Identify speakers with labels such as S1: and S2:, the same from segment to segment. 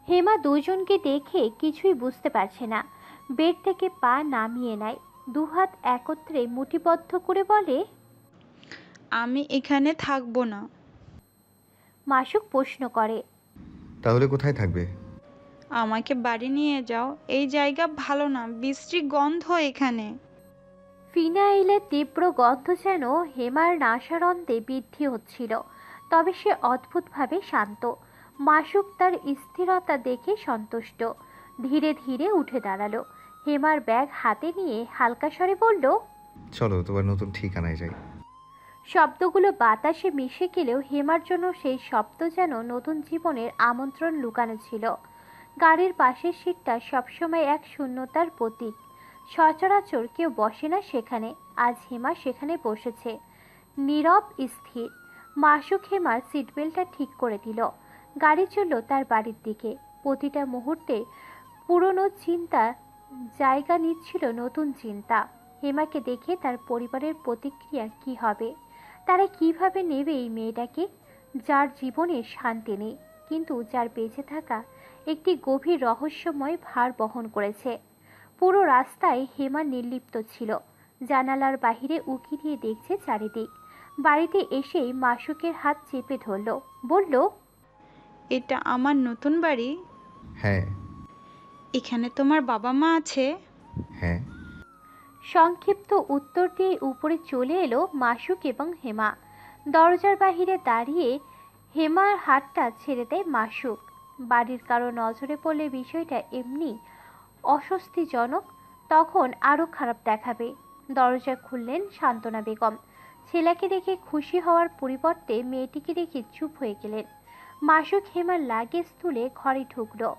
S1: হেমা দুজনকে দেখে কিছুই বুঝতে পারছে না। বেড থেকে পা নামিয়ে নেয়, দুহাত একত্রে মুঠিবদ্ধ করে বলে,
S2: আমি এখানে থাকবো না।
S1: মাসুক প্রশ্ন করে,
S3: তাহলে কোথায় থাকবে?
S2: আমাকে বাড়ি নিয়ে যাও, এই জায়গা ভালো না, বিশ্রী গন্ধ এখানে।
S1: ফিনাইলের তীব্র গন্ধ যেন হেমার নাসারন্ধ্রে বৃদ্ধি হচ্ছিল। তবে সে অদ্ভুতভাবে শান্ত। মাসুক তার স্থিরতা দেখে সন্তুষ্ট। ধীরে ধীরে উঠে দাঁড়ালো। হেমার ব্যাগ হাতে নিয়ে হালকা স্বরে বলল,
S3: চলো তোমার নতুন ঠিকানায় যাই।
S1: শব্দগুলো বাতাসে মিশে গেলেও হেমার জন্য সেই শব্দ যেন নতুন জীবনের আমন্ত্রণ লুকানো ছিল। গাড়ির পাশের সিটটা সবসময় এক শূন্যতার প্রতীক। সচরাচর কেউ বসে না সেখানে। আজ হেমা সেখানে বসেছে, নীরব স্থির। মাসুক হেমার সিটবেল্টটা ঠিক করে দিল। গাড়ি চলল তার বাড়ির দিকে। প্রতিটা মুহূর্তে পুরনো চিন্তা জায়গা নিচ্ছিল নতুন চিন্তা। হেমাকে দেখে তার পরিবারের প্রতিক্রিয়া কি হবে? তারা কিভাবে নেবে এই মেয়েটাকে, যার জীবনে শান্তি নেই, কিন্তু যার বেঁচে থাকা একটি গভীর রহস্যময় ভার বহন করেছে। পুরো রাস্তায় হেমা নির্লিপ্ত ছিল। জানালার বাহিরে উঁকি দিয়ে দেখছে চারিদিক। বাড়িতে এসেই মাসুকের হাত চেপে ধরল, বলল,
S2: এটা আমার নতুন বাড়ি?
S3: হ্যাঁ।
S2: এখানে তোমার বাবা মা আছে?
S3: হ্যাঁ।
S1: সংক্ষিপ্ত উত্তর দিয়ে উপরে চলে এলো মাসুক এবং হেমা। দরজার বাহিরে দাঁড়িয়ে হেমার হাতটা ছেড়ে দেয় মাসুক। বাড়ির কারো নজরে পড়লে বিষয়টা এমনি অস্বস্তিজনক, তখন আরো খারাপ দেখাবে। দরজা খুললেন সান্ত্বনা বেগম। ছেলেকে দেখে খুশি হওয়ার পরিবর্তে মেয়েটিকে দেখে চুপ হয়ে গেলেন। মাসুক হেমার লাগেজ তুলে ঘরে ঢুকলো,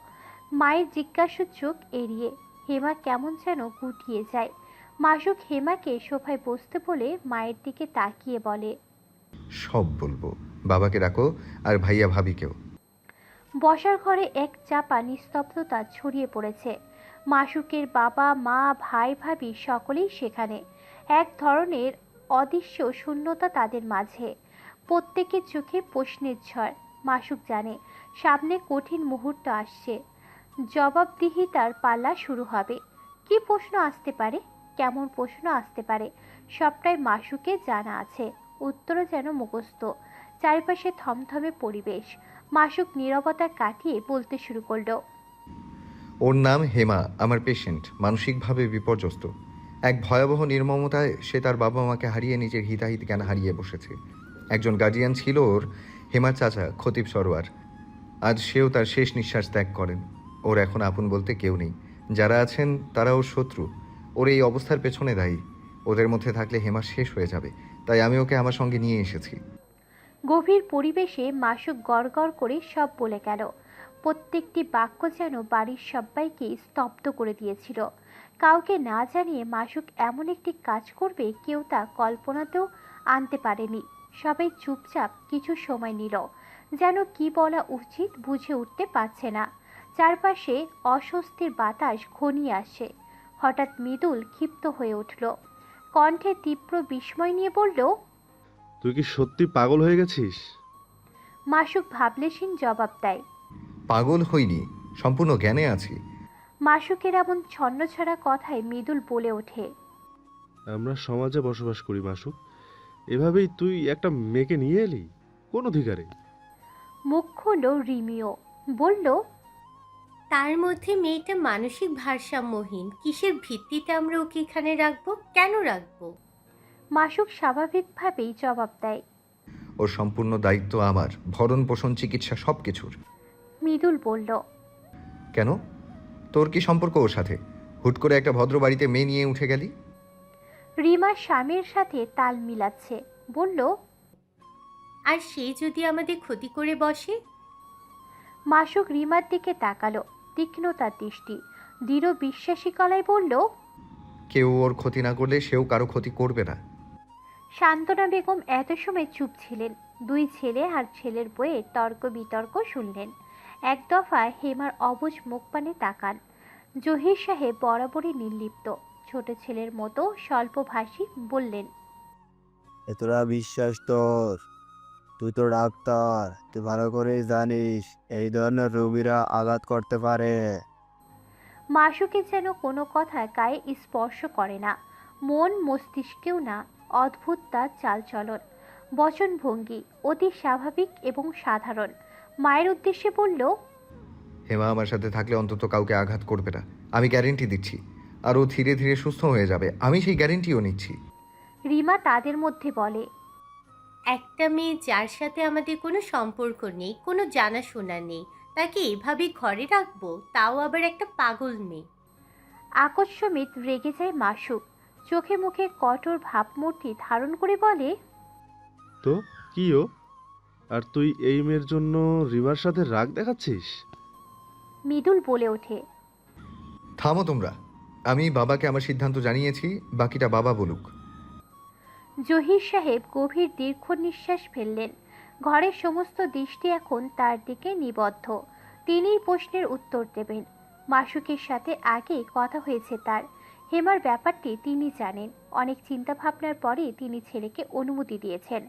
S1: মায়ের জিজ্ঞাসু চোখ এড়িয়ে। হেমা কেমন যেন গুটিয়ে যায়। মাসুক হেমাকে সোফায় বসতে বলে মায়ের দিকে তাকিয়ে বলে,
S3: সব বলবো। বাবাকে ডাকো, আর ভাইয়া ভাবিকেও।
S1: বসার ঘরে এক চাপা নিস্তব্ধতা ছড়িয়ে পড়েছে। মাসুকের বাবা মা ভাই ভাবি সকলেই সেখানে। এক ধরনের অদৃশ্য শূন্যতা তাদের মাঝে। প্রত্যেকের চোখে প্রশ্নের ঝড়। মাসুক জানে সামনে কঠিন মুহূর্ত আসছে। জবাবদিহিতার পাল্লা শুরু হবে। কি প্রশ্ন আসতে পারে, কেমন প্রশ্ন আসতে পারে, সবটাই মাসুকে জানা আছে। উত্তরও যেন মুখস্থ। চারিপাশে থমথমে পরিবেশ। মাসুক নীরবতা কাটিয়ে বলতে শুরু করলো,
S3: ওর নাম হেমা, আমার পেশেন্ট, মানসিকভাবে বিপর্যস্ত। এক ভয়াবহ নির্মমতায় সে তার বাবা মাকে হারিয়ে নিজের হিতাহিত জ্ঞান হারিয়ে বসেছে। একজন গার্ডিয়ান ছিল ওর, হেমার চাচা খতিব সরোয়ার। আজ সেও তার শেষ নিঃশ্বাস ত্যাগ করেন। ওর এখন আপন বলতে কেউ নেই। যারা আছেন তারা ওর শত্রু। ওর এই অবস্থার পেছনে দায়ী। ওদের মধ্যে থাকলে হেমা শেষ হয়ে যাবে। তাই আমি ওকে আমার সঙ্গে নিয়ে এসেছি।
S1: গভীর পরিবেশে মাসুক গড়গড় করে সব বলে গেল। প্রত্যেকটি বাক্য যেন বাড়ির সবাইকে স্তব্ধ করে দিয়েছিল। কাউকে না জানিয়ে মাসুক এমন একটি কাজ করবে কেউ তা কল্পনাতেও আনতে পারেনি। সবাই চুপচাপ কিছু সময় নিল, যেন কি বলা উচিত বুঝে উঠতে পারছে না। চারপাশে অস্বস্তির বাতাস ঘনিয়ে আসে। হঠাৎ মৃদুল ক্ষিপ্ত হয়ে উঠল, কণ্ঠে তীব্র বিস্ময় নিয়ে বলল,
S4: তুই কি সত্যি পাগল হয়ে গেছিস?
S1: মাসুক ভাবলেশীন জবাব দেয়,
S3: পাগল হইনি, সম্পূর্ণ জ্ঞানে আছি।
S1: মাসুকের এমন ছন্নছাড়া কথায় মৃদুল বলে ওঠে,
S4: আমরা সমাজে বসবাস করি মাসুক, এভাবেই তুই একটা মেয়েকে নিয়ে এলি? কোন অধিকারে?
S1: মুখ খুলল রিমিও, বলল,
S5: তার মধ্যে মেয়েটা মানসিক ভারসাম্যহীন, কিসের ভিত্তিতে আমরা ওকে এখানে রাখবো, কেন রাখবো?
S1: মাসুক স্বাভাবিকভাবেই জবাব দেয়,
S3: ওর সম্পূর্ণ দায়িত্ব আমার, ভরণ পোষণ চিকিৎসা সব কিছুর।
S1: মৃদুল বলল,
S3: কেন? তোর কি সম্পর্ক ওর সাথে? হুট করে একটা ভদ্র বাড়িতে মেয়ে নিয়ে উঠে গেলি।
S1: রিমা স্বামীর সাথে তাল মিলাচ্ছে, বলল,
S5: আর সে যদি আমাদের ক্ষতি করে বসে?
S1: মাসুক রিমার দিকে তাকালো, তীক্ষ্ণতার দৃষ্টি, দৃঢ় বিশ্বাসী গলায় বলল,
S3: কেউ ওর ক্ষতি না করলে সেও কারো ক্ষতি করবে না।
S1: সান্ত্বনা বেগম এত সময় চুপ ছিলেন। দুই ছেলে আর ছেলের বইয়ের তর্ক বিতর্ক শুনলেন। এক দফা হেমার অবুঝ মুখপানে তাকান। জহির সাহেব বরাবরই নির্লিপ্ত, ছোট ছেলের মতো স্বল্পভাষী, বললেন,
S6: এতটা বিশ্বাস তোর? তুই তো ডাক্তার, তুই ভালো করেই জানিস এই ধরনের রোগীরা আঘাত করতে পারে।
S1: মাসুকে যেন কোনো কথা গায়ে স্পর্শ করে না, মন মস্তিষ্কেও না। অদ্ভুত তার চালচলন, বচনভঙ্গি অতি স্বাভাবিক এবং সাধারণ। মায়ের উদ্দেশ্যে বলল,
S3: হেমা আমার সাথে থাকলে অন্তত কাউকে আঘাত করবে না, আমি গ্যারেন্টি দিচ্ছি। আর ও ধীরে ধীরে সুস্থ হয়ে যাবে, আমি সেই গ্যারেন্টিও নিচ্ছি।
S1: রিমা তাদের মধ্যে বলে,
S5: একটা মেয়ে যার সাথে আমাদের কোনো সম্পর্ক নেই, কোনো জানাশোনা নেই, তাকে এভাবে ঘরে রাখবো, তাও আবার একটা পাগল মেয়ে।
S1: আকস্মিক রেগে যায় মাসুক, চোখে মুখে কঠোর ভাবমূর্তি ধারণ করে বলে,
S4: তো কি ও? আর তুই এই মেয়ের জন্য রিমার সাথে রাগ দেখাচ্ছিস?
S1: মৃদুল বলে ওঠে,
S3: থামো তোমরা, আমি বাবাকে আমার সিদ্ধান্ত জানিয়েছি, বাকিটা বাবা বলুক।
S1: জহির সাহেব গভীর দীর্ঘ নিঃশ্বাস ফেললেন। ঘরের সমস্ত দৃষ্টি এখন তার দিকে নিবদ্ধ। তিনিই প্রশ্নের উত্তর দেবেন। মাসুকের সাথে আগে কথা হয়েছে তার। হেমার ব্যাপারটি তিনি জানেন। অনেক চিন্তা ভাবনার পরে তিনি ছেলেকে অনুমতি দিয়েছেন।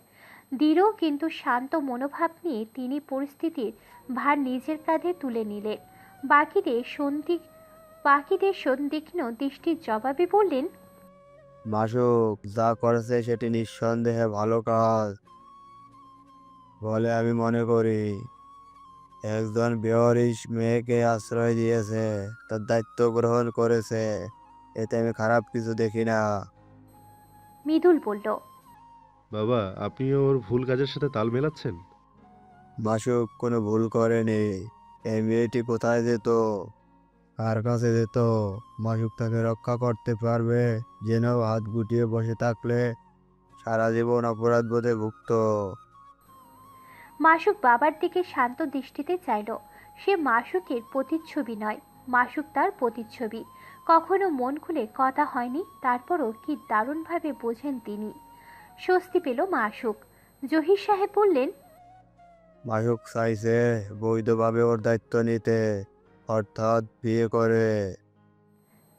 S1: দৃঢ় কিন্তু শান্ত মনোভাব নিয়ে তিনি পরিস্থিতির ভার নিজের কাঁধে তুলে নিলেন। বাকিদের সন্দিগ্ধ দৃষ্টির জবাবে বললেন,
S6: মাসুক যা করেছে সেটি নিঃসন্দেহে ভালো কাজ বলে আমি মনে করি। একজন বেওয়ারিশ মেয়েকে আশ্রয় দিয়েছে, তার দায়িত্ব গ্রহণ করেছে, এতে আমি খারাপ কিছু দেখি না।
S1: মৃদুল বলল,
S4: বাবা, আপনি ওর ভুল কাজের সাথে তাল মেলাচ্ছেন।
S6: মাসুক কোনো ভুল করেনি। এই মেয়েটি কোথায় যেত, কার কাছে যেত, মাসুক তাকে রক্ষা করতে পারবে। যেন হাত গুটিয়ে বসে থাকলে সারা জীবন অপরাধ বোধে ভুগত।
S1: মাসুক বাবার দিকে শান্ত দৃষ্টিতে চাইল। সে মাসুকের প্রতিচ্ছবি নয়, মাসুক তার প্রতিচ্ছবি। কখনো মন খুলে কথা হয়নি, তারপরও কি দারুণভাবে বোঝেন তিনি। স্বস্তি পেল মাসুক। জহির সাহেব বললেন,
S6: মাসুক চাইছে বৈধভাবে ওর দায়িত্ব নিতে, অর্থাৎ বিয়ে করে।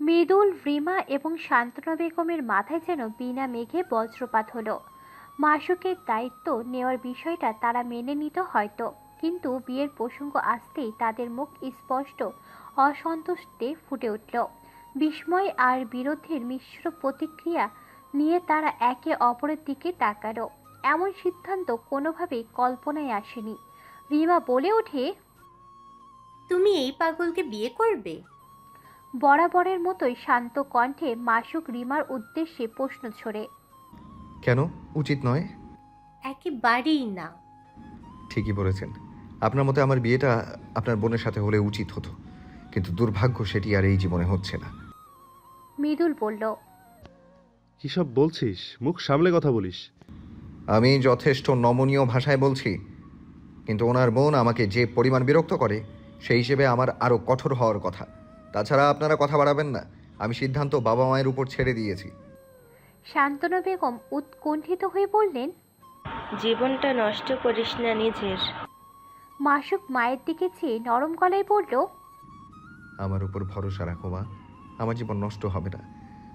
S1: মৃদুল, রিমা এবং শান্তনা বেগমের মাথায় যেন বিনা মেঘে বজ্রপাত হলো। মাসুকের দায়িত্ব নেওয়ার বিষয়টা তারা মেনে নিত হয়তো, কিন্তু বিয়ের প্রসঙ্গ আসতেই তাদের মুখ স্পষ্ট অসন্তুষ্টে ফুটে উঠল। বিস্ময় আর বিরোধের মিশ্র প্রতিক্রিয়া নিয়ে তারা একে অপরের দিকে তাকালো। এমন সিদ্ধান্ত কোনোভাবেই কল্পনায় আসেনি। রিমা বলে ওঠে,
S5: তুমি এই পাগলকে বিয়ে করবে?
S1: বরাবরের মতোই শান্ত কণ্ঠে মাসুক রিমার উদ্দেশ্যে প্রশ্ন ছড়ে।
S3: কেন উচিত নয়?
S5: একেবারেই না।
S3: ঠিকই বলেছেন, আপনার মতে আমার বিয়েটা আপনার বোনের সাথে হলে উচিত হতো, কিন্তু দুর্ভাগ্য সেটি আর এই জীবনে হচ্ছে না।
S1: মৃদুল বলল,
S4: কি সব বলছিস? মুখ সামলে কথা বলিস।
S3: আমি যথেষ্ট নমনীয় ভাষায় বলছি, কিন্তু ওনার বোন আমাকে যে পরিমাণ বিরক্ত করে, সেই হিসেবে আমার আরও কঠোর হওয়ার কথা। তাছাড়া আপনারা কথা বাড়াবেন না, আমি সিদ্ধান্ত বাবা মায়ের উপর ছেড়ে দিয়েছি।
S1: শান্তনা বেগম উৎকণ্ঠিত হয়ে বললেন,
S7: জীবনটা নষ্ট করিস না নিজের।
S1: মাসুক মায়ের দিকে চেয়ে নরম গলায় বলল,
S3: আমার উপর ভরসা রাখো মা, আমার জীবন নষ্ট হবে না,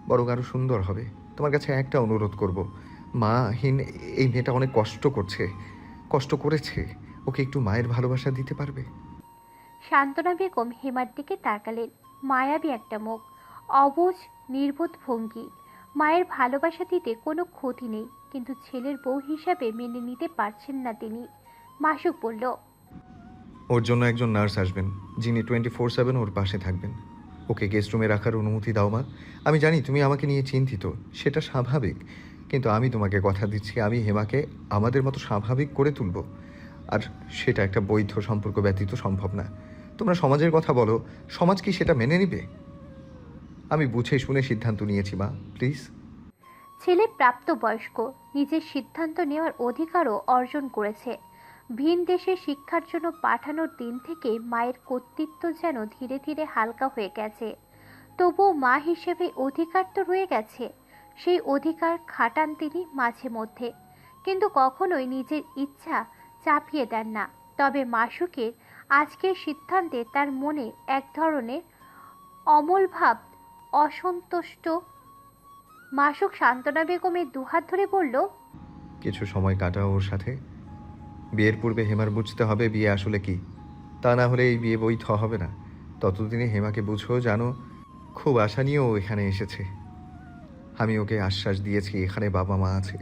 S3: বরং আরও সুন্দর হবে। তোমার কাছে একটা অনুরোধ করব, মাহীন এই মেয়েটা অনেক কষ্ট করেছে, ওকে একটু মায়ের ভালোবাসা দিতে পারবে?
S1: শান্তনা বেগম হেমার দিকে তাকালেন। মায়াবী একটা মুখ, অবুঝ নির্বোধ ভঙ্গি। মায়ের ভালোবাসা দিতে কোনো ক্ষতি নেই, কিন্তু ছেলের বউ হিসাবে মেনে নিতে পারছেন না তিনি। মাসুক বলল,
S3: ওর জন্য একজন নার্স আসবেন, যিনি 24/7 ওর পাশে থাকবেন। ওকে গেস্ট রুমে রাখার অনুমতি দাও মা। আমি জানি তুমি আমাকে নিয়ে চিন্তিত, সেটা স্বাভাবিক, কিন্তু আমি তোমাকে কথা দিচ্ছি আমি হেমাকে আমাদের মতো স্বাভাবিক করে তুলব। আর সেটা একটা বৈধ সম্পর্ক ব্যতীত সম্ভব না। তোমরা সমাজের কথা বলো, সমাজ কি সেটা মেনে নিবে? আমি বুঝে শুনে সিদ্ধান্ত নিয়েছি মা, প্লিজ।
S1: ছেলে প্রাপ্তবয়স্ক, নিজের সিদ্ধান্ত নেওয়ার অধিকারও অর্জন করেছে। ভিন দেশে শিক্ষার জন্য পাঠানোর দিন থেকে মায়ের কর্তৃত্ব যেন ধীরে ধীরে হালকা হয়ে গেছে। তবুও মা হিসেবে অধিকার তো রয়ে গেছে। সেই অধিকার খাটান তিনি মাঝে মধ্যে, কিন্তু কখনোই নিজের ইচ্ছা চাপিয়ে দেন না। তবে মাসুকের আজকের সিদ্ধান্তে তার মনে এক ধরনের অমল ভাব, অসন্তুষ্ট। মাসুক শান্তনা বেগমের দুহাত ধরে বলল,
S3: কিছু সময় কাটাও ওর সাথে, বিয়ের পূর্বে হেমার বুঝতে হবে বিয়ে আসলে কি। তা না হলে এই বিয়ে বৈধ হবে না। ততদিনে হেমাকে বুঝো, জানো খুব আশা নিয়েও এখানে এসেছে। আমি ওকে আশ্বাস দিয়েছি এখানে বাবা মা আছে।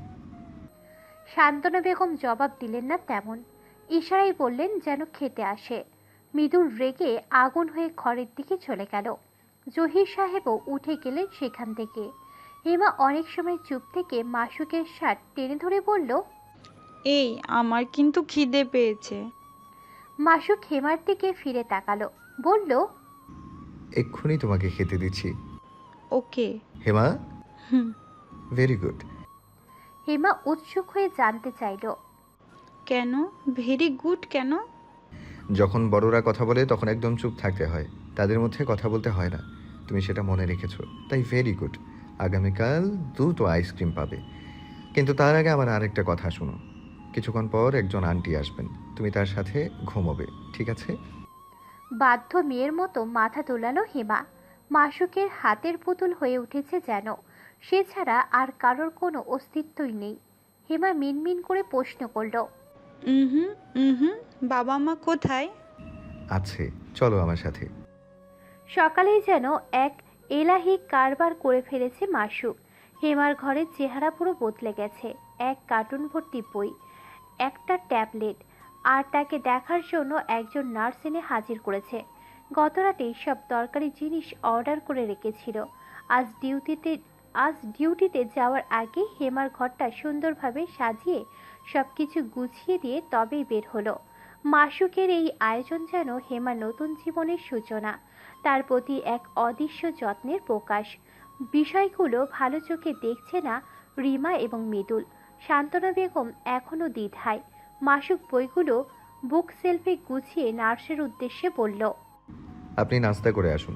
S1: শান্তনা বেগম জবাব দিলেন না তেমন। ইশারায় বললেন যেন খেতে আসে। মৃদুল রেগে আগুন হয়ে ঘরের দিকে চলে গেল। জহির সাহেবও উঠে গেলেন সেখান থেকে। হেমা অনেক সময় চুপ থেকে মাসুকের শার্ট টেনে ধরে বলল,
S2: এই আমার কিন্তু খিদে পেয়েছে।
S1: মাসুক হেমার দিকে ফিরে তাকালো, বলল,
S3: এক্ষুনি তোমাকে খেতে দিচ্ছি।
S2: Okay.
S3: Hema,
S2: hmm.
S3: Very good.
S1: Hema উৎসুক হয়ে জানতে চাইল,
S2: কেন ভেরি গুড কেন?
S3: যখন বড়রা কথা বলে তখন একদম চুপ থাকতে হয়, তাদের মধ্যে কথা বলতে হয় না। তুমি সেটা মনে রেখেছো, তাই ভেরি গুড। আগামীকাল 2টো আইসক্রিম পাবে। কিন্তু তার আগে আমার আরেকটা কথা শোনো। কিছুক্ষণ পর একজন আন্টি আসবেন, তুমি তার সাথে ঘুমোবে, ঠিক আছে?
S1: বাধ্য মেয়ের মতো মাথা দোলালো হেমা। মাসুকের হাতের পুতুল হয়ে উঠেছে যেন। সে ছাড়া আর কারোর কোনো অস্তিত্বই নেই। হেমা মিনমিন করে প্রশ্ন করল,
S2: হুম হুম। বাবা মা কোথায়?
S3: আছে, চলো আমার সাথে।
S1: সকালেই যেন এক এলাহি কারবার করে ফেলেছে মাসুক। হেমার ঘরের চেহারা পুরো বদলে গেছে। এক কার্টুন ভর্তি বই, একটা ট্যাবলেট, আর তাকে দেখার জন্য একজন নার্স এনে হাজির করেছে। গত রাতেই সব দরকারি জিনিস অর্ডার করে রেখেছিল। আজ ডিউটিতে যাওয়ার আগে হেমার ঘরটা সুন্দরভাবে সাজিয়ে সবকিছু গুছিয়ে দিয়ে তবেই বের হলো। মাসুকের এই আয়োজন যেন হেমার নতুন জীবনের সূচনা, তার প্রতি এক অদৃশ্য যত্নের প্রকাশ। বিষয়গুলো ভালো চোখে দেখছে না রিমা এবং মৃদুল। শান্তনা বেগম এখনও দ্বিধায়। মাসুক বইগুলো বুক সেলফে গুছিয়ে নার্সের উদ্দেশ্যে বলল।
S3: আপনি নাস্তা করে আসুন।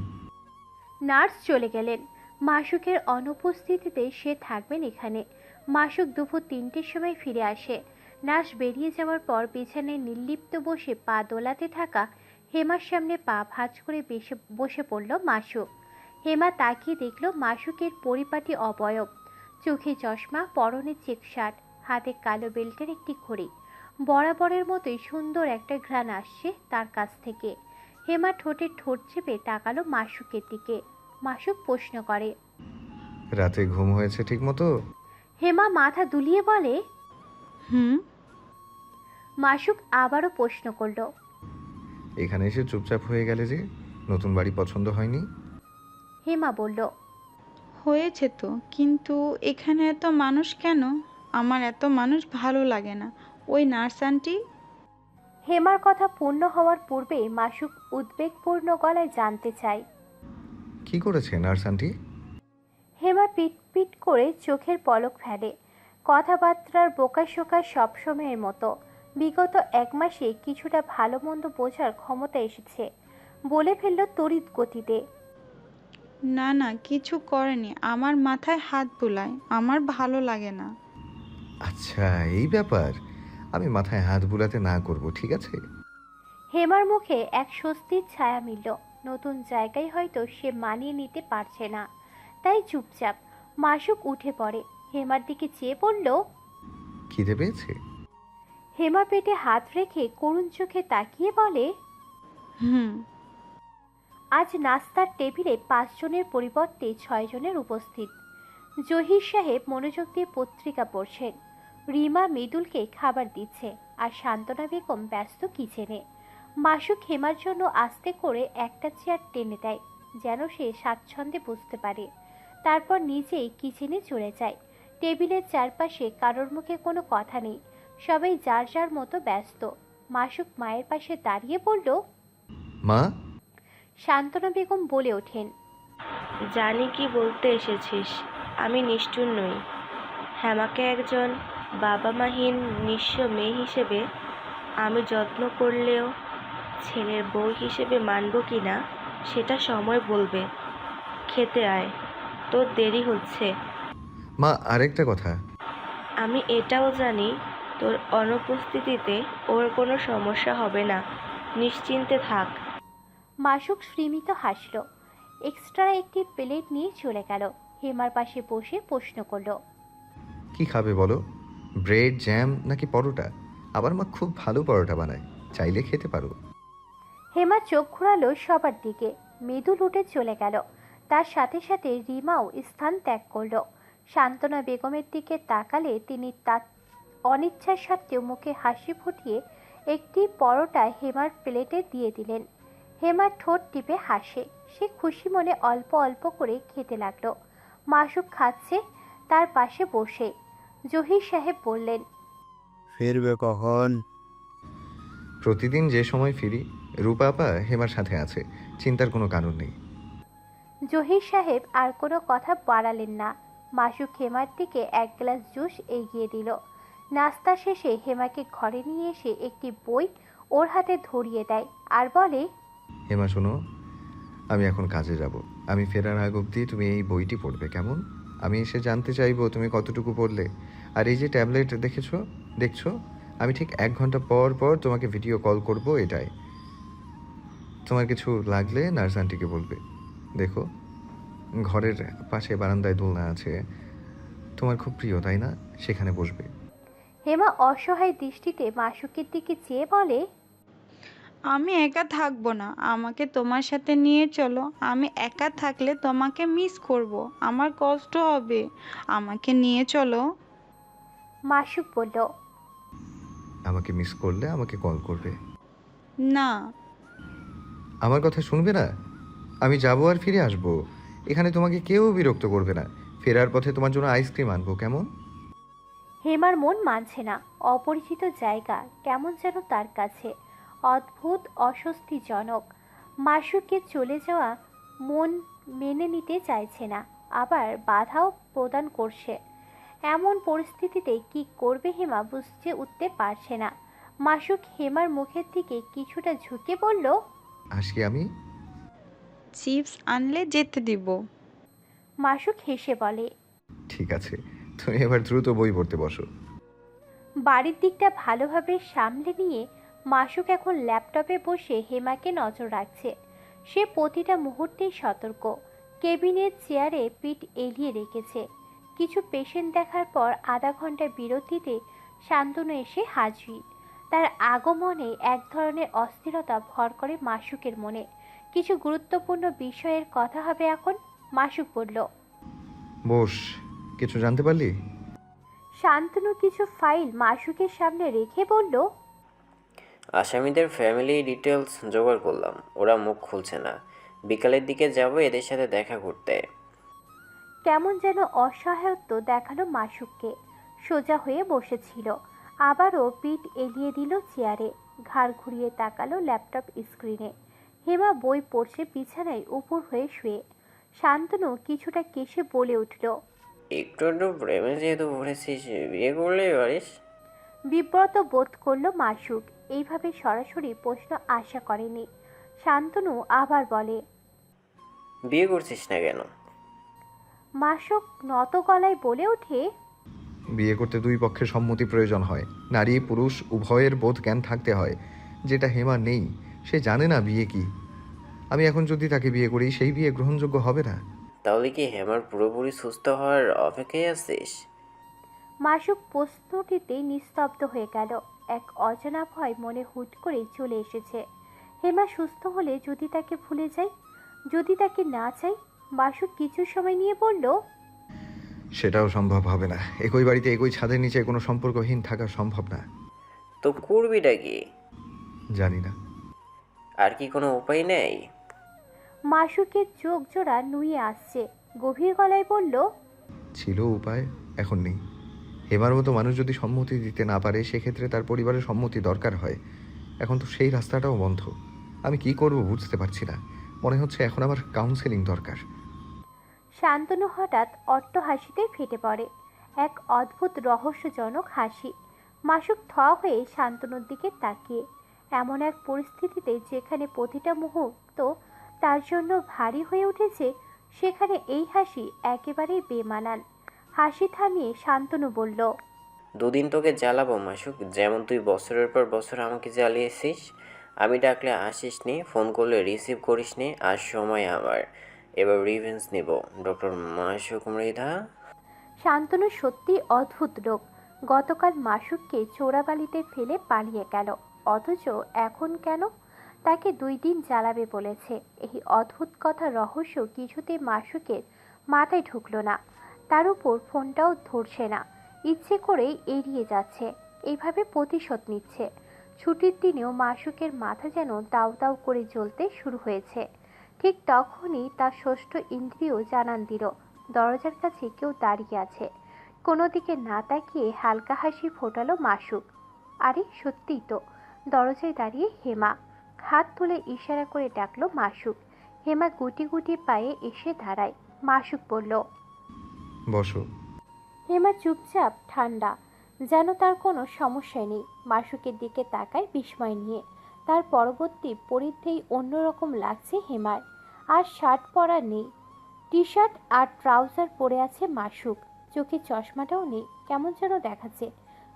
S1: নার্স চলে গেলেন। মাসুকের অনুপস্থিতিতে সে থাকবেন এখানে। মাসুক দুপুর 3টের সময় ফিরে আসে। নার্স বেরিয়ে যাওয়ার পর বিছানায় নির্লিপ্ত বসে পা দোলাতে থাকা হেমার সামনে পা ভাঁজ করে বসে পড়ল মাসুক। হেমা তাকিয়ে দেখল মাসুকের পরিপাটি অবয়ব, চোখে চশমা, পরনে চেক শার্ট, হাতে কালো বেল্টের একটি ঘড়ি। বরাবরের মতোই সুন্দর একটা ঘ্রাণ আসছে তার কাছ থেকে। হেমা ঠোঁটে ঠোঁট চেপে তাকালো মাসুকের দিকে। মাসুক প্রশ্ন করে,
S3: রাতে ঘুম হয়েছে ঠিক মতো?
S1: হেমা মাথা দুলিয়ে বলে।
S2: হুম।
S1: মাসুক আবারও প্রশ্ন করল,
S3: এখানে এসে চুপচাপ হয়ে গেলে যে, নতুন বাড়ি পছন্দ হয়নি?
S1: হেমা বলল,
S2: হয়েছে তো, কিন্তু এখানে এত মানুষ কেন? আমার এত মানুষ ভালো লাগে না। ওই নার্স আন্টি।
S1: হেমার কথা পূর্ণ হওয়ার পূর্বে মাসুক উদ্বেগপূর্ণ গলায় জানতে চায়।
S3: কি করেছে নার্স আন্টি?
S1: হেমা পিট পিট করে চোখের পলক ফেলে। কথাবার্তার বোকাশোকা সবসময়ের মতো। বিগত 1 মাসে কিছুটা ভালো মন্দ বোঝার ক্ষমতা এসেছে। বলে ফেলল তড়িৎ গতিতে,
S2: না না, কিছু করেনি। আমার মাথায় হাত বুলায়, আমার ভালো লাগে না।
S3: আচ্ছা, এই ব্যাপার। আমি মাথায় হাত বুলাতে না করব, ঠিক আছে?
S1: হেমার মুখে এক স্বস্তির ছায়া মিলল। নতুন জায়গায় হয়তো সে মানিয়ে নিতে পারছে না, তাই চুপচাপ। মাসুক উঠে পড়ে, হেমার দিকে চেয়ে পড়ল।
S3: খিদে পেয়েছে?
S1: হেমা পেটে হাত রেখে করুণ চোখে তাকিয়ে বলে,
S2: হুম।
S1: আজ নাস্তার টেবিলে 5 জনের পরিবর্তে 6 জনের উপস্থিত। জহির সাহেব মনোযোগ দিয়ে পত্রিকা পড়ছেন। রিমা মৃদুলকে খাবার দিচ্ছে, আর শান্তনা বেগম ব্যস্ত কিচেনে। মাসুক হেমার জন্য আস্তে করে একটা চেয়ার টেনে দেয়, যেন সে স্বাচ্ছন্দ্যে বসতে পারে। তারপর নিজেই কিচেনে চলে যায়। টেবিলের চারপাশে কারোর মুখে কোনো কথা নেই, সবাই যার যার মতো ব্যস্ত। মাসুক মায়ের পাশে দাঁড়িয়ে বলল,
S3: মা।
S1: শান্তনা বেগম বলে ওঠেন,
S7: জানি কি বলতে এসেছিস। আমি নিষ্ঠুর নই। হেমাকে একজন বাবা মাহীন নিঃস্ব মেয়ে হিসেবে আমি যত্ন করলেও ছেলের বউ হিসেবে মানব কি না সেটা সময় বলবে। খেতে আয়, তোর দেরি হচ্ছে।
S3: মা, আরেকটা কথা।
S7: আমি এটাও জানি তোর অনুপস্থিতিতে ওর কোনো সমস্যা হবে না, নিশ্চিন্তে থাক।
S1: মাসুক স্মিত হাসল। এক্সট্রা একটি প্লেট নিয়ে চলে গেল। হেমার পাশে বসে প্রশ্ন করল,
S3: কি খাবে বলো? ব্রেড, জ্যাম নাকি পরোটা? আমার মা খুব ভালো পরোটা বানায়, চাইলে খেতে পারো।
S1: হেমা চোখ ঘোরালো সবার দিকে। মৃদুল উঠে চলে গেল। তার সাথে সাথে রিমাও স্থান ত্যাগ করলো। শান্তনা বেগমের দিকে তাকালে তিনি তার অনিচ্ছার সত্ত্বেও মুখে হাসি ফুটিয়ে একটি পরোটা হেমার প্লেটে দিয়ে দিলেন। হেমা ঠোঁট টিপে হাসে। সে খুশি মনে অল্প অল্প করে খেতে লাগলো। মাসুক খাচ্ছে তার পাশে বসে। জহির সাহেব বললেন,
S6: ফিরবে কখন?
S3: প্রতিদিন যে সময় ফিরি। রূপা আপা হেমার সাথে আছে, চিন্তার কোনো কারণ নেই।
S1: জহির সাহেব আর কোনো কথা বাড়ালেন না। মাসুক হেমার দিকে এক গ্লাস জুস এগিয়ে দিল। নাস্তা শেষে হেমাকে ঘরে নিয়ে এসে একটি বই ওর হাতে ধরিয়ে দেয় আর বলে,
S3: হেমা শোনো, আমি এখন কাজে যাব। আমি ফেরার আগ অবধি তুমি এই বইটি পড়বে, কেমন? আমি এসে জানতে চাইবো তুমি কতটুকু পড়লে। আর এই যে ট্যাবলেট দেখছো, আমি ঠিক 1 ঘন্টা পর পর তোমাকে ভিডিও কল করব। এটাই, তোমার কিছু লাগলে নার্স আন্টিকে বলবে। দেখো, ঘরের পাশে বারান্দায় দোলনা আছে, তোমার খুব প্রিয় তাই না? সেখানে বসবে।
S1: হেমা অসহায় দৃষ্টিতে মাসুকের দিকে চেয়ে বলে,
S2: আমি একা থাকবো না, আমাকে তোমার সাথে নিয়ে চলো। আমি একা থাকলে তোমাকে মিস করব, আমার কষ্ট হবে। আমাকে নিয়ে চলো।
S1: মাসুক বলল,
S3: আমাকে মিস করলে আমাকে কল করবে।
S2: না।
S3: আমার কথা শুনবে না? আমি যাবো আর ফিরে আসবো। এখানে তোমাকে কেউ বিরক্ত করবে না। ফেরার পথে তোমার জন্য আইসক্রিম আনবো, কেমন?
S1: হেমার মন মানছে না। অপরিচিত জায়গা কেমন যেন তার কাছে অদ্ভুত অস্বস্তিজনক। মাসুকের চলে যাওয়া মন মেনে নিতে চাইছে না, আবার বাধাও প্রদান করছে। এমন পরিস্থিতিতে কি করবে হেমা বুঝতে উঠতে পারছে না। মাসুক হেমার মুখের দিকে কিছুটা ঝুঁকে বলল,
S3: আসি আমি।
S2: চিপস আনলে যেতে দিব।
S1: মাসুক হেসে বলে,
S3: ঠিক আছে, তুমি এবার দ্রুত বই পড়তে বসো।
S1: বাড়ির দিকটা ভালোভাবে সামলে নিয়ে মাসুক এখন ল্যাপটপে বসে হেমাকে নজর রাখছে। সে প্রতিটা মুহূর্তেই সতর্ক। কেবিনের চেয়ারে পিঠ এলিয়ে রেখেছে। কিছু পেশেন্ট দেখার পর আধা ঘন্টা বিরতিতে শান্তনু এসে হাজির। তার আগমনে এক ধরনের অস্থিরতা ভর করে মাসুকের মনে। কিছু গুরুত্বপূর্ণ বিষয়ের কথা হবে এখন। মাসুক বলল,
S3: বস, কিছু জানতে পারলি?
S1: শান্তনু কিছু ফাইল মাসুকের সামনে রেখে বলল,
S8: আসামিদের ফ্যামিলি ডিটেলস জোগাড় করলাম, ওরা মুখ খুলছে না। বিকালের দিকে যাব এদের সাথে দেখা করতে।
S1: কেমন যেন অসহায়ত্ব দেখালো মাসুককে। সোজা হয়ে বসেছিল, আবারও পিঠ এলিয়ে দিল চেয়ারে। ঘাড় ঘুরিয়ে তাকালো ল্যাপটপ স্ক্রিনে। হেমা বই পড়ছে বিছানায় উপর হয়ে শুয়ে। শান্তনু কিছুটা কেশে বলে উঠল,
S8: একটু একটু প্রেমে যেহেতু পড়েছিস, বিয়ে করলেই পারিস।
S1: বিব্রত বোধ করলো মাসুক। এইভাবে সরাসরি প্রশ্ন আশা করেনি। শান্তনু আবার বলে,
S8: বিয়ে করছিস না কেন?
S1: মাসুক নত গলায় বলে ওঠে,
S3: বিয়ে করতে দুই পক্ষের সম্মতি প্রয়োজন হয়। নারী পুরুষ উভয়ের বোধ জ্ঞান থাকতে হয়, যেটা হেমা নেই। সে জানে না বিয়ে কি। আমি এখন যদি তাকে বিয়ে করি, সেই বিয়ে গ্রহণযোগ্য হবে না।
S8: তাহলে কি হেমার পুরোপুরি সুস্থ হওয়ার অপেক্ষায় আছিস?
S1: মাসুক প্রশ্নটিতেই নিস্তব্ধ হয়ে গেল। এক অজানা ভয় মনে হুট করে চলে এসেছে। হেমা সুস্থ হলে যদি তাকে ভুলে যাই, যদি তাকে না চাই। মাসুক কিছু সময় নিয়ে বলল,
S3: সেটাও সম্ভব হবে না। একই বাড়িতে একই ছাদের নিচে কোনো সম্পর্কহীন থাকা সম্ভব না।
S8: তো করবিটা কি?
S3: জানি না।
S8: আর কি কোনো উপায় নেই?
S1: মাসুকের চোখ জোড়া নুয়ে আসছে। গভীর গলায় বলল,
S3: ছিল উপায়, এখন নেই। হেমার মতো মানুষ যদি সম্মতি দিতে না পারে, সেক্ষেত্রে তার পরিবারের সম্মতি দরকার হয়। এখন তো সেই রাস্তাটাও বন্ধ। আমি কি করব বুঝতে পারছি না। মনে হচ্ছে এখন আমার কাউন্সেলিং দরকার।
S1: শান্তনু হঠাৎ অট্ট হাসিতে ফেটে পড়ে। এক অদ্ভুত রহস্যজনক হাসি। মাসুক থ হয়ে শান্তনুর দিকে তাকিয়ে। এমন এক পরিস্থিতিতে যেখানে প্রতিটা মুহূর্ত তার জন্য ভারী হয়ে উঠেছে, সেখানে এই হাসি একেবারেই বেমানান। হাসি থামিয়ে শান্তনু বলল,
S8: দুদিন তোকে জ্বালাবো মাসুক, যেমন তুই বছরের পর বছর আমাকে জ্বালিয়েছিস। আমি ডাকলে আসিস নি, ফোন করলে রিসিভ করিস নি। আর সময় আমার, এবার রিভেঞ্জ নিব। ডক্টর মাসুক মৃধা।
S1: শান্তনু সত্যি অদ্ভুত লোক। গতকাল মাসুককে চোরাবালিতে ফেলে পালিয়ে গেল, অথচ এখন কেন তাকে 2 দিন জ্বালাবে বলেছে। এই অদ্ভুত কথা রহস্য কিছুতে মাসুকের মাথায় ঢুকলো না। তার উপর ফোনটাও ধরছে না, ইচ্ছে করেই এড়িয়ে যাচ্ছে, এইভাবে প্রতিশোধ নিচ্ছে। ছুটির দিনেও মাসুকের মাথা যেন দাউ দাউ করে জ্বলতে শুরু হয়েছে। ঠিক তখনই তার ষষ্ঠ ইন্দ্রিয় জানান দিল দরজার কাছে কেউ দাঁড়িয়ে আছে। কোনো দিকে না তাকিয়ে হালকা হাসি ফোটালো মাসুক। আরে সত্যিই তো, দরজায় দাঁড়িয়ে হেমা। হাত তুলে ইশারা করে ডাকলো মাসুক। হেমা গুটি গুটি পায়ে এসে দাঁড়ায়। মাসুক বলল,
S3: বসো।
S1: হেমা চুপচাপ, ঠান্ডা, যেন তার কোনো সমস্যাই নেই। মাসুকের দিকে তাকায় বিস্ময় নিয়ে। তার পরবর্তী পরিধেই অন্যরকম লাগছে হেমার। আর শার্ট পরা নেই, টি শার্ট আর ট্রাউজার পরে আছে মাসুক। চোখে চশমাটাও নেই, কেমন যেন দেখাচ্ছে।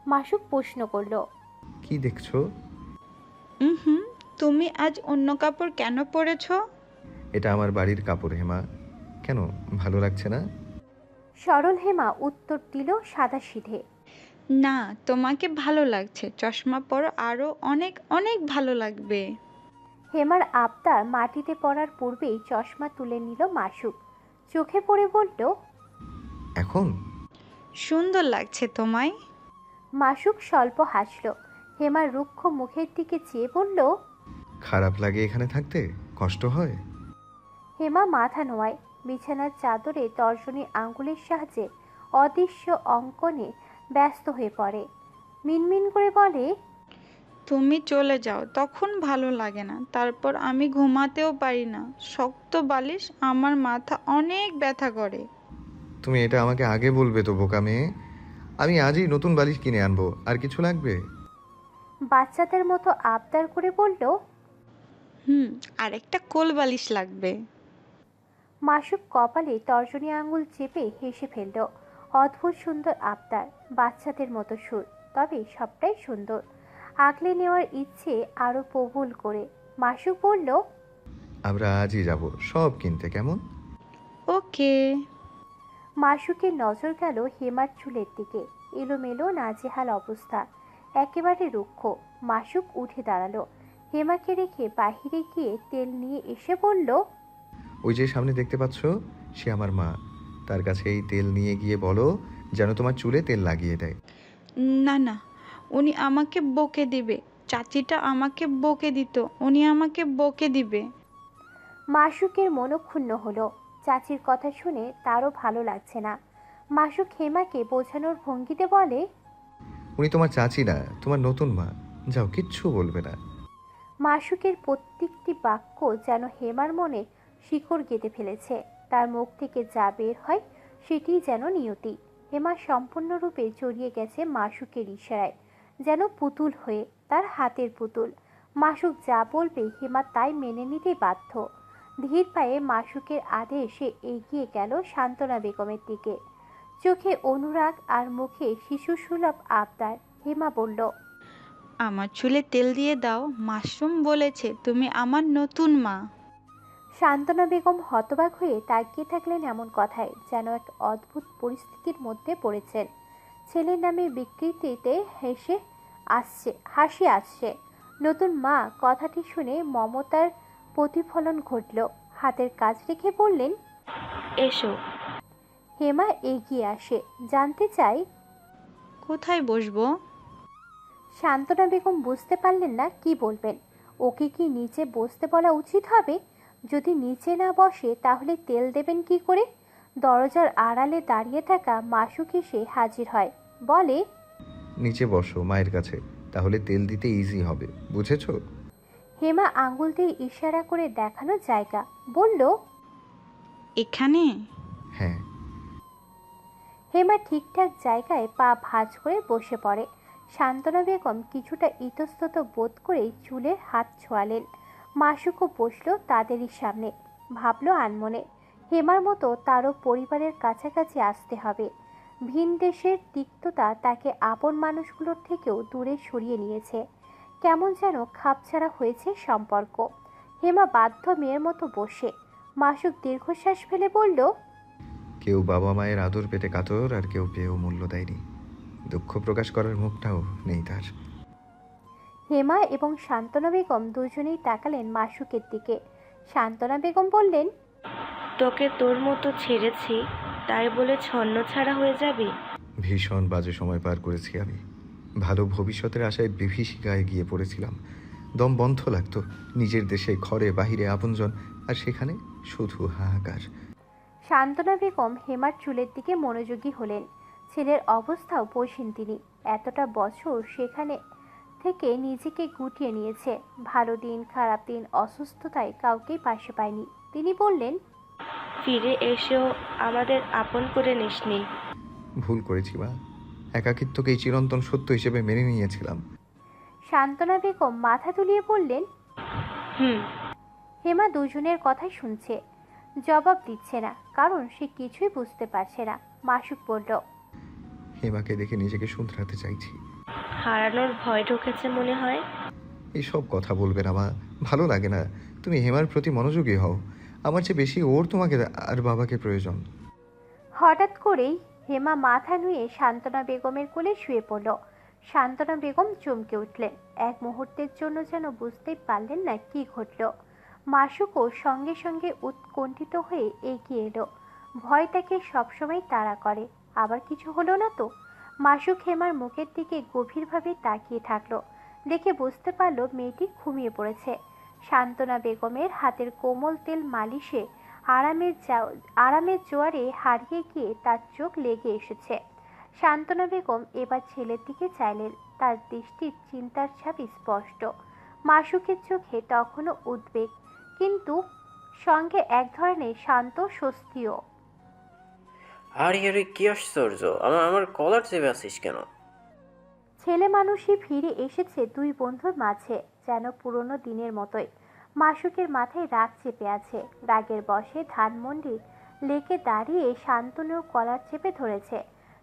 S1: মাসুক প্রশ্ন করলো,
S3: কি দেখছো?
S2: হুম, তুমি আজ অন্য কাপড় কেন পরেছো?
S3: এটা আমার বাড়ির কাপড় হেমা। কেন, ভালো লাগছে না?
S1: সরল হেমা উত্তর দিল সাদাসিধে।
S2: না, তোমাকে ভালো লাগছে, চশমা পরো, আরো অনেক অনেক ভালো লাগবে।
S1: হেমার আবদার মাটিতে পড়ার পূর্বেই চশমা তুলে নিল মাসুক। চোখে পড়ে বলল,
S3: এখন?
S2: সুন্দর লাগছে তোমায়।
S1: মাসুক স্বল্প হাসল। হেমার রুক্ষ মুখের দিকে চেয়ে বলল,
S3: খারাপ লাগে এখানে থাকতে? কষ্ট হয়?
S1: হেমা মাথা নোয়ায়। বিছানার চাদরে তর্জনী আঙ্গুলের সাহায্যে অদৃশ্য অঙ্কনে ব্যস্ত হয়ে পড়ে। মিনমিন করে বলে,
S2: তুমি চলে যাও তখন ভালো লাগে না, তারপর আমি ঘুমাতেও পারি না, শক্ত বালিশ আমার মাথা অনেক ব্যথা করে।
S3: তুমি এটা আমাকে আগে বলবে তো বোকা মেয়ে। আমি আজই নতুন বালিশ কিনে আনবো। আর কিছু লাগবে?
S1: বাচ্চাদের মতো আবদার করে বলল।
S2: আর একটা কোল বালিশ লাগবে।
S1: মাসুক কপালে তর্জনী আঙ্গুল চেপে হেসে ফেলল। অদ্ভুত সুন্দর আবদার, বাচ্চাদের মতো সুর, তবে সবটাই সুন্দর। আগলে নেওয়ার ইচ্ছে আরো প্রবল করে মাসুক বলল,
S3: আমরা আজই যাব সব কিনতে, কেমন?
S2: ওকে।
S1: মাসুকের নজর গেল হেমার চুলের দিকে। এলোমেলো নাজেহাল অবস্থা, একেবারে রুক্ষ। মাসুক উঠে দাঁড়ালো। হেমাকে রেখে বাহিরে গিয়ে তেল নিয়ে এসে বলল,
S3: ওই যে সামনে দেখতে পাচ্ছ, সে আমার মা। তার কাছে এই তেল নিয়ে গিয়ে বলো যেন তোমার চুলে তেল লাগিয়ে দেয়।
S2: না না, উনি আমাকে বকে দিবে, চাচিটা আমাকে বকে দিত, উনি আমাকে বকে দিবে।
S1: মাসুকের মনক্ষুণ্ণ হলো। চাচির কথা শুনে তারও ভালো লাগছে না। মাসুক হেমাকে বোঝানোর ভঙ্গিতে বলে,
S3: উনি তোমার চাচি না, তোমার নতুন মা। যাও, কিচ্ছু বলবে না।
S1: মাসুকের প্রত্যেকটি বাক্য যেন হেমার মনে শিকড় গেঁথে ফেলেছে। তার মুখ থেকে যা বের হয় সেটিই যেন নিয়তি। হেমা সম্পূর্ণরূপে জড়িয়ে গেছে মাসুকের ইশারায়, যেন পুতুল হয়ে, তার হাতের পুতুল। মাসুক যা বলবে হেমা তাই মেনে নিতেই বাধ্য। ধীর পায়ে মাসুকের আদেশে এগিয়ে গেল সান্ত্বনা বেগমের দিকে। চোখে অনুরাগ আর মুখে শিশুসুলভ আবদার। হেমা বলল,
S2: আমার চুলে তেল দিয়ে দাও, মাশরুম বলেছে তুমি আমার নতুন মা।
S1: সান্ত্বনা বেগম হতবাক হয়ে তাকিয়ে থাকলেন এমন কথায়, যেন এক অদ্ভুত পরিস্থিতির মধ্যে পড়েছেন। ছেলের নামে বিকৃতিতে হাসি আসছে। নতুন মা কথাটি শুনে মমতার প্রতিফলন ঘটল। হাতের কাজ রেখে বললেন,
S7: এসো।
S1: হেমা এগিয়ে আসে, জানতে চাই।
S2: কোথায় বসবো?
S1: সান্ত্বনা বেগম বুঝতে পারলেন না কি বলবেন। ওকে কি নিচে বসতে বলা উচিত হবে? যদি নিচে না বসে তাহলে তেল দেবেন কি করে? দরজার আড়ালে দাঁড়িয়ে থাকা মাসুক এসে হাজির হয়, বলে,
S3: নিচে বসো মায়ের কাছে, তাহলে তেল দিতে ইজি হবে, বুঝেছো?
S1: হেমা আঙ্গুল দিয়ে ইশারা করে দেখানো জায়গা, বলল,
S2: এখানে?
S3: হ্যাঁ।
S1: হেমা ঠিকঠাক জায়গায় পা ভাঁজ করে বসে পড়ে। সান্ত্বনা বেগম কিছুটা ইতস্তত বোধ করে চুলে হাত ছোঁয়ালেন। মাসুকও বসলো তাদেরই সামনে। ভাবলো আনমনে, হেমার মতো তারও পরিবারের কাছাকাছি আসতে হবে। ভিন দেশের তিক্ততা তাকে আপন মানুষগুলোর থেকেও দূরে সরিয়ে নিয়েছে। কেমন যেন খাপছাড়া হয়েছে সম্পর্ক। হেমা বাধ্য মেয়ের মতো বসে। মাসুক দীর্ঘশ্বাস ফেলে বলল,
S3: কেউ বাবা মায়ের আদর পেতে কাতর, আর কেউ পেয়েও মূল্য দেয়নি। দুঃখ প্রকাশ করার মুখটাও নেই তার।
S1: হেমা এবং শান্তনা বেগম দুজনেই তাকালেন মাসুকের দিকে। শান্তনা বেগম বললেন,
S7: তোকে তোর মতো ছেড়েছি তাই বলে ছন্নছাড়া হয়ে যাবি?
S3: ভীষণ বাজে সময় পার করেছি আমি। ভালো ভবিষ্যতের আশায় বিভীষিকায় গিয়ে পড়েছিলাম। দম বন্ধ লাগতো। নিজের দেশে ঘরে বাহিরে আপনজন, আর সেখানে শুধু হাহাকার।
S1: শান্তনা বেগম হেমার চুলের দিকে মনোযোগী হলেন। ছেলের অবস্থাও বোঝেন তিনি। এতটা বছর সেখানে থেকে নিজেকে গুটিয়ে নিয়েছে। ভালো দিন খারাপ দিন অসুস্থতায় কাউকেই পাশে পায়নি। তিনি বললেন,
S7: ফিরে এসেও আমাদের আপন করে নিসনি।
S3: ভুল করেছি মা। একাকিত্বকেই চিরন্তন সত্য হিসেবে মেনে নিয়েছিলাম।
S1: শান্তনা বেগম মাথা তুলিয়ে বললেন।
S7: হুম।
S1: হেমা দুজনের কথাই শুনছে, জবাব দিচ্ছে না, কারণ সে কিছুই বুঝতে পারছে না। মাসুক বলল,
S3: হেমাকে দেখে নিজেকে শুধরাতে চাইছি।
S7: হারানোর ভয় ঢুকেছে মনে হয়।
S3: এইসব কথা বলবে না মা, ভালো লাগে না। তুমি হেমার প্রতি মনোযোগী হও। আমার চেয়ে বেশি ওর তোমাকে আর বাবাকে প্রয়োজন।
S1: হঠাৎ করেই হেমা মাথা নুয়ে শান্তনা বেগমের কোলে শুয়ে পড়ল। শান্তনা বেগম চমকে উঠলেন। এক মুহূর্তের জন্য যেন বুঝতেই পারলেন না কি ঘটল। মাসুকও সঙ্গে সঙ্গে উৎকণ্ঠিত হয়ে এগিয়ে এলো। ভয় তাকে সবসময় তাড়া করে। আবার কিছু হলো না তো? মাসুক হেমার মুখের দিকে গভীরভাবে তাকিয়ে থাকলো। দেখে বুঝতে পারল মেয়েটি ঘুমিয়ে পড়েছে। শান্তনা বেগমের হাতের কোমল তেল মালিশে আরামের জোয়ারে হারিয়ে গিয়ে তার চোখ লেগে এসেছে। শান্তনা বেগম এবার ছেলের দিকে চাইলেন। তার দৃষ্টির চিন্তার ছাপ স্পষ্ট। মাসুকের চোখে তখনও উদ্বেগ, কিন্তু সঙ্গে এক ধরনের শান্ত স্বস্তিও।
S8: আরে আরে, কি আশ্চর্য! আমার কলার চেপে আছিস কেন?
S1: ছেলে মানুষই ফিরে এসেছে দুই বন্ধুর মাঝে, যেন পুরনো দিনের মতোই। মাসুকের মাথায় রাগ চেপে আছে। রাগের বশে ধানমন্ডি লেকে দাঁড়িয়ে শান্তনুর কলার চেপে ধরেছে।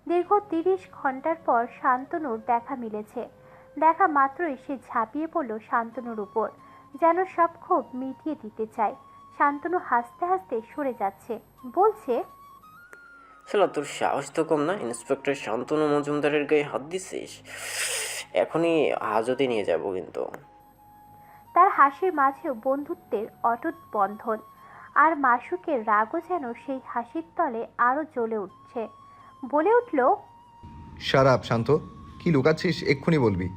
S1: দীর্ঘ 30 ঘন্টার পর শান্তনুর দেখা মিলেছে। দেখা মাত্রই সে ঝাঁপিয়ে পড়ল শান্তনুর উপর, যেন সব ক্ষোভ মিটিয়ে দিতে চায়। শান্তনু হাসতে হাসতে সরে যাচ্ছে, বলছে,
S8: শালা, তোর সাহস তো কম না! ইন্সপেক্টর শান্তনু মজুমদারের গায়ে হাত দিছিস? এখনই হাজতে নিয়ে যাব কিন্তু।
S1: তার হাসির মাঝেও বন্ধুত্বের অটুট বন্ধন। আর মাসুকের রাগও যেন সেই হাসির তলে আরো জ্বলে উঠছে। বলে উঠল,
S3: শারাপ শান্ত, কি লুকাচ্ছিস এক্ষুনি বলবি,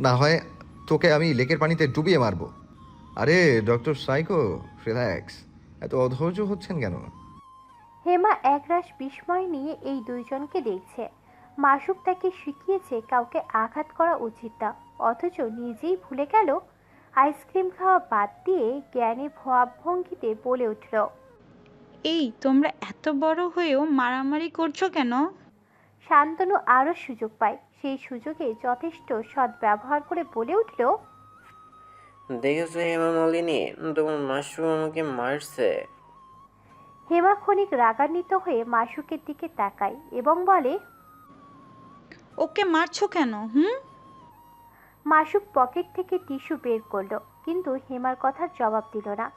S3: না হয় তোকে আমি লেকের পানিতে ডুবিয়ে মারবো। আরে ডক্টর সাইকো, রিল্যাক্স। এত অধৈর্য হচ্ছেন কেন?
S1: হেমা একরাশ বিস্ময় নিয়ে এই দুইজনকে দেখছে। মাসুক তাকে শিখিয়েছে কাউকে আঘাত করা উচিত না, অথচ নিজেই ভুলে গেল। আইসক্রিম খাওয়া বাদ দিয়ে জ্ঞানী ভাবভঙ্গিতে বলে উঠল,
S2: এই তোমরা এত বড় হয়েও মারামারি করছো কেন?
S1: শান্তনু আরও সুযোগ পায়। সেই সুযোগে যথেষ্ট সদ্ব্যবহার করে বলে উঠল,
S8: দেখেছো হেমা মালিনী, তোমার মাশরুম আমাকে মারছে।
S1: হেমা ক্ষণিক রাগান্বিত হয়ে মাসুকের দিকে তাকায় এবং বলে,
S2: ওকে মারছো কেন? হুম।
S1: মাসুক পকেট থেকে টিস্যু বের করলো, কিন্তু হেমার কথার জবাব দিল না।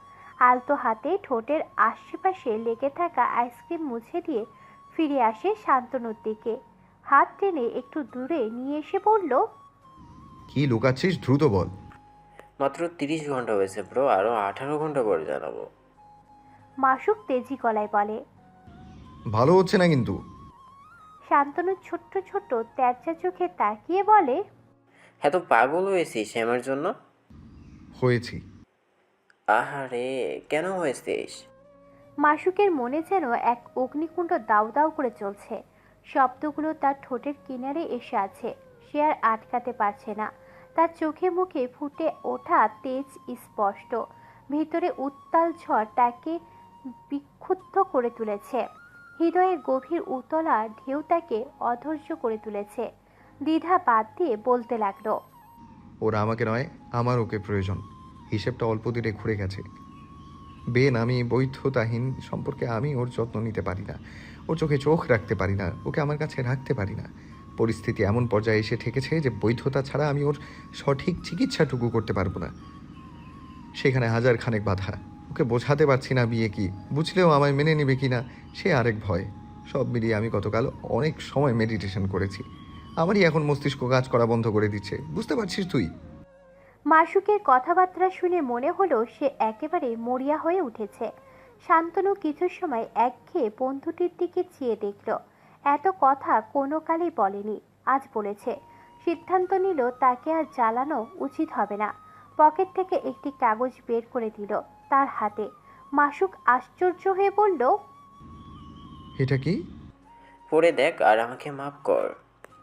S1: আলতো হাতে ঠোঁটের আশেপাশে লেগে থাকা আইসক্রিম মুছে দিয়ে ফিরে আসে শান্তনুর দিকে। হাত টেনে একটু দূরে নিয়ে এসে বলল,
S3: কি লুকাচ্ছিস দ্রুত বল।
S8: মাত্র 30 ঘন্টা হয়েছে ব্রো, আরো 18 ঘন্টা পরে জানাবো।
S1: মাসুক তেজি গলায় বলে।
S3: ভালো হচ্ছে না কিন্তু।
S1: শান্তনু ছোট্ট ছোট্ট তেরচা চোখে তাকিয়ে বলে,
S8: হ্যাঁ, তো পাগল হয়েছিস হেমার জন্য?
S3: হয়েছি।
S8: আহারে, কেন হয়েছিস?
S1: মাসুকের মনে যেন এক অগ্নিকুণ্ড দাউ দাউ করে চলছে। শব্দগুলো তার ঠোঁটের কিনারে এসে আছে। সে আর আটকাতে পারছে না। তার চোখে মুখে ফুটে ওঠা তেজ স্পষ্ট। ভিতরে উত্তাল ঝড় তাকে বিক্ষুব্ধ করে তুলেছে। হৃদয়ের গভীর উতলা ঢেউ তাকে অধৈর্য করে তুলেছে। দ্বিধা বাদ দিয়ে বলতে লাগলো,
S3: ওরা আমাকে নয়, আমার ওকে প্রয়োজন। হিসেবটা অল্প দিনে ঘুরে গেছে। বেনামি বৈধতাহীন সম্পর্কে আমি ওর যত্ন নিতে পারি না, ওর চোখে চোখ রাখতে পারি না, ওকে আমার কাছে রাখতে পারি না। পরিস্থিতি এমন পর্যায়ে এসে ঠেকেছে যে বৈধতা ছাড়া আমি ওর সঠিক চিকিৎসাটুকু করতে পারবো না। সেখানে হাজার খানেক বাধা। ওকে বোঝাতে পারছি না বিয়ে কি, বুঝলেও আমায় মেনে নেবে কি না সে আরেক ভয়। সব মিলিয়ে আমি গতকাল অনেক সময় মেডিটেশন করেছি। আমারই এখন মস্তিষ্ক কাজ করা বন্ধ করে দিচ্ছে, বুঝতে পারছিস তুই?
S1: মাসুকের কথাবার্তা শুনে মনে হলো সে একেবারে মরিয়া হয়ে উঠেছে। শান্তনু কিছু সময় একঘেয়ে বন্ধুটির দিকে চেয়ে দেখল। এত কথা কোনো কালেই বলেনি, আজ বলেছে। সিদ্ধান্ত নিল তাকে আর জ্বালানো উচিত হবে না। পকেট থেকে একটি কাগজ বের করে দিল তার হাতে। মাসুক আশ্চর্য হয়ে বলল,
S3: এটা কি?
S8: পড়ে দেখ আর আমাকে মাফ কর।